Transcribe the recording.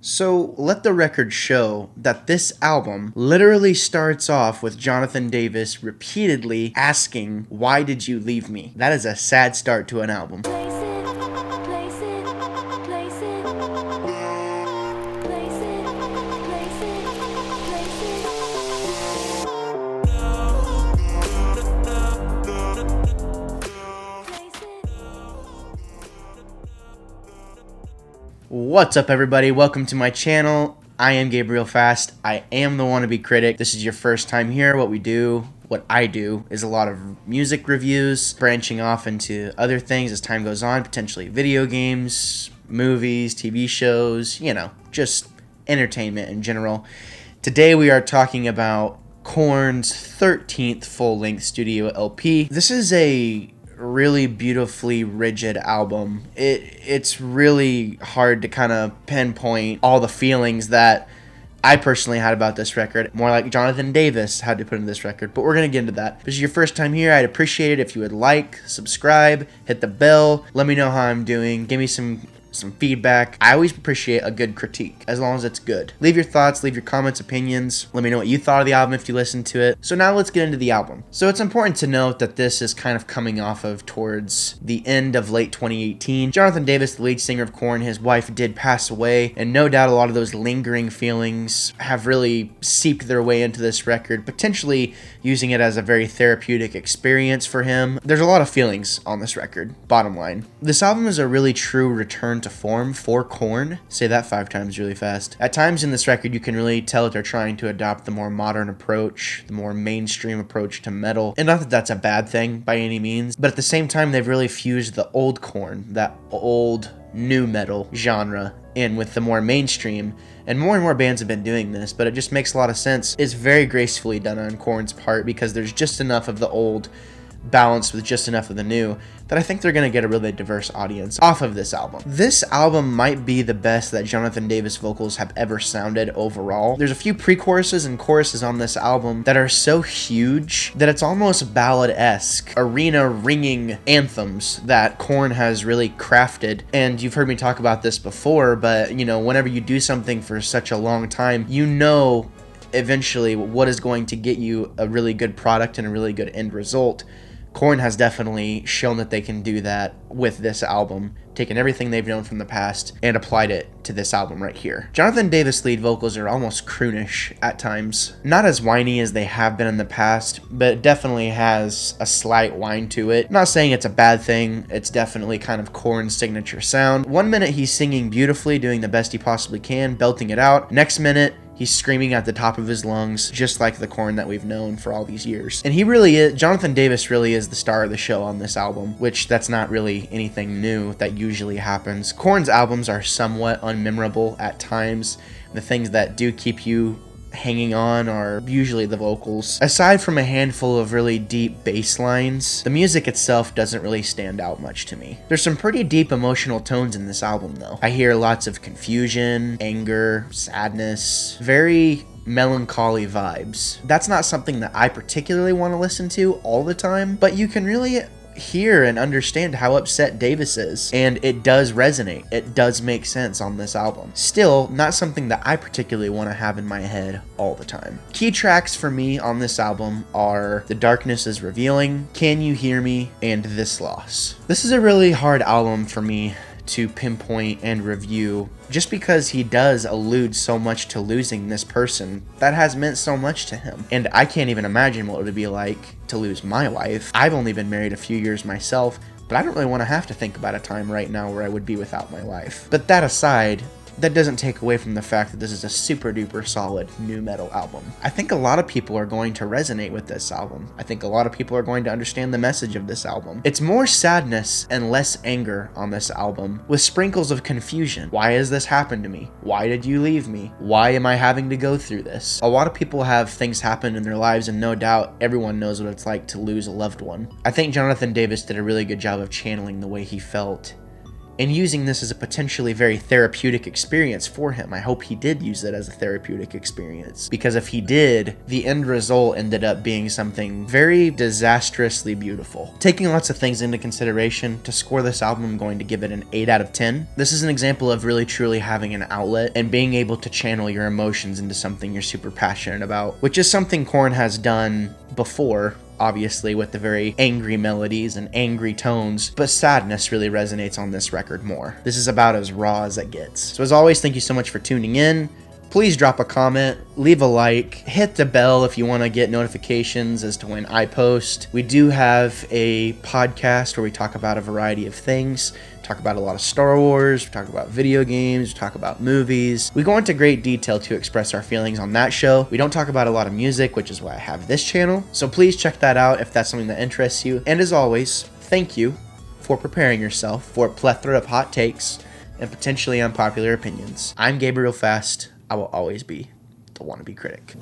So let the record show that this album literally starts off with Jonathan Davis repeatedly asking, "Why did you leave me?" That is a sad start to an album. What's up, everybody? Welcome to my channel. I am Gabriel Fast. I am the wannabe critic. This is your first time here. What I do is a lot of music reviews, branching off into other things as time goes on, potentially video games, movies, TV shows, just entertainment in general. Today we are talking about Korn's 13th full-length studio LP. This is a really beautifully rigid album. It's really hard to kind of pinpoint all the feelings that I personally had about this record. More like Jonathan Davis had to put in this record, but we're going to get into that. If this is your first time here, I'd appreciate it if you would like, subscribe, hit the bell, let me know how I'm doing, give me some feedback. I always appreciate a good critique, as long as it's good. Leave your thoughts, leave your comments, opinions. Let me know what you thought of the album if you listened to it. So now let's get into the album. So it's important to note that this is kind of coming off of towards the end of late 2018. Jonathan Davis, the lead singer of Korn, his wife did pass away, and no doubt a lot of those lingering feelings have really seeped their way into this record, potentially using it as a very therapeutic experience for him. There's a lot of feelings on this record, bottom line. This album is a really true return to form for Korn. Say that 5 times really fast. At times in this record, you can really tell that they're trying to adopt the more modern approach, the more mainstream approach to metal. And not that that's a bad thing by any means, but at the same time, they've really fused the old Korn, that old new metal genre, in with the more mainstream. And more bands have been doing this, but it just makes a lot of sense. It's very gracefully done on Korn's part because there's just enough of the old balanced with just enough of the new that I think they're going to get a really diverse audience off of this album. This album might be the best that Jonathan Davis vocals have ever sounded overall. There's a few pre-choruses and choruses on this album that are so huge that it's almost ballad-esque, arena-ringing anthems that Korn has really crafted. And you've heard me talk about this before, but whenever you do something for such a long time, eventually what is going to get you a really good product and a really good end result. Korn has definitely shown that they can do that with this album, taken everything they've known from the past and applied it to this album right here. Jonathan Davis' lead vocals are almost croonish at times. Not as whiny as they have been in the past, but it definitely has a slight whine to it. I'm not saying it's a bad thing, it's definitely kind of Korn's signature sound. One minute he's singing beautifully, doing the best he possibly can, belting it out. Next minute, he's screaming at the top of his lungs, just like the Korn that we've known for all these years. And Jonathan Davis really is the star of the show on this album, which that's not really anything new that usually happens. Korn's albums are somewhat unmemorable at times. The things that do keep you hanging on are usually the vocals. Aside from a handful of really deep bass lines, the music itself doesn't really stand out much to me. There's some pretty deep emotional tones in this album though. I hear lots of confusion, anger, sadness, very melancholy vibes. That's not something that I particularly want to listen to all the time, but you can really hear and understand how upset Davis is, and it does resonate. It does make sense on this album. Still, not something that I particularly want to have in my head all the time. Key tracks for me on this album are The Darkness is Revealing, Can You Hear Me, and This Loss. This is a really hard album for me to pinpoint and review, just because he does allude so much to losing this person that has meant so much to him. And I can't even imagine what it would be like to lose my wife. I've only been married a few years myself, but I don't really want to have to think about a time right now where I would be without my wife. But that aside, that doesn't take away from the fact that this is a super duper solid new metal album. I think a lot of people are going to resonate with this album. I think a lot of people are going to understand the message of this album. It's more sadness and less anger on this album, with sprinkles of confusion. Why has this happened to me? Why did you leave me? Why am I having to go through this? A lot of people have things happen in their lives, and no doubt everyone knows what it's like to lose a loved one. I think Jonathan Davis did a really good job of channeling the way he felt and using this as a potentially very therapeutic experience for him. I hope he did use it as a therapeutic experience, because if he did, the end result ended up being something very disastrously beautiful. Taking lots of things into consideration, to score this album, I'm going to give it an 8 out of 10. This is an example of really truly having an outlet and being able to channel your emotions into something you're super passionate about, which is something Korn has done before, obviously, with the very angry melodies and angry tones, but sadness really resonates on this record more. This is about as raw as it gets. So as always, thank you so much for tuning in. Please drop a comment, leave a like, hit the bell if you want to get notifications as to when I post. We do have a podcast where we talk about a variety of things. We talk about a lot of Star Wars, we talk about video games, we talk about movies. We go into great detail to express our feelings on that show. We don't talk about a lot of music, which is why I have this channel. So please check that out if that's something that interests you. And as always, thank you for preparing yourself for a plethora of hot takes and potentially unpopular opinions. I'm Gabriel Fast. I will always be the wannabe critic.